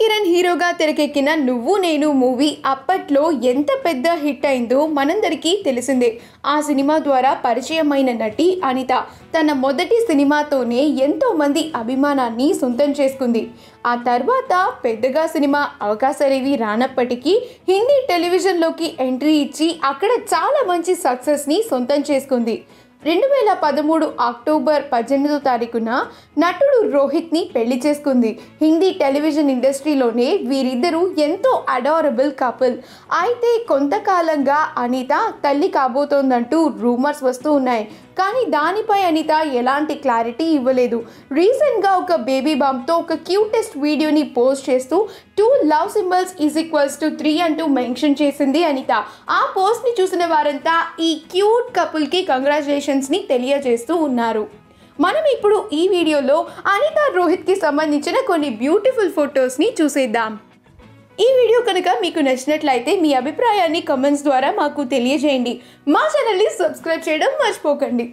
కిరణ్ హీరోగా తెరకెక్కిన నువ్వు నేను మూవీ అప్పట్లో ఎంత పెద్ద హిట్ అయిందో మనందరికీ తెలిసిందే. ఆ సినిమా ద్వారా పరిచయమైన నటి అనిత తన మొదటి సినిమాతోనే ఎంతో మంది అభిమానాన్ని సొంతం చేసుకుంది. ఆ తర్వాత పెద్దగా సినిమా అవకాశాలేవి రానప్పటికీ హిందీ టెలివిజన్లోకి ఎంట్రీ ఇచ్చి అక్కడ చాలా మంచి సక్సెస్ని సొంతం చేసుకుంది. 2013 అక్టోబర్ 18వ తారీఖున నటుడు రోహిత్ని పెళ్లి చేసుకుంది. హిందీ టెలివిజన్ ఇండస్ట్రీలోనే వీరిద్దరూ ఎంతో అడారబుల్ కపుల్. అయితే కొంతకాలంగా అనిత తల్లి కాబోతోందంటూ రూమర్స్ వస్తూ ఉన్నాయి. కానీ దానిపై అనిత ఎలాంటి క్లారిటీ ఇవ్వలేదు. రీసెంట్గా ఒక బేబీ బంప్తో ఒక క్యూటెస్ట్ వీడియోని పోస్ట్ చేస్తూ 2 లవ్ సింబల్స్ = 3 అంటూ మెన్షన్ చేసింది అనిత. ఆ పోస్ట్ని చూసిన వారంతా ఈ క్యూట్ కపుల్కి కంగ్రాచులేషన్స్ని తెలియజేస్తూ ఉన్నారు. మనం ఇప్పుడు ఈ వీడియోలో అనిత రోహిత్కి సంబంధించిన కొన్ని బ్యూటిఫుల్ ఫొటోస్ని చూసేద్దాం. ఈ వీడియో కనుక మీకు నచ్చినట్లయితే మీ అభిప్రాయాన్ని కామెంట్స్ ద్వారా మాకు తెలియజేయండి. మా ఛానల్ని సబ్స్క్రైబ్ చేయడం మర్చిపోకండి.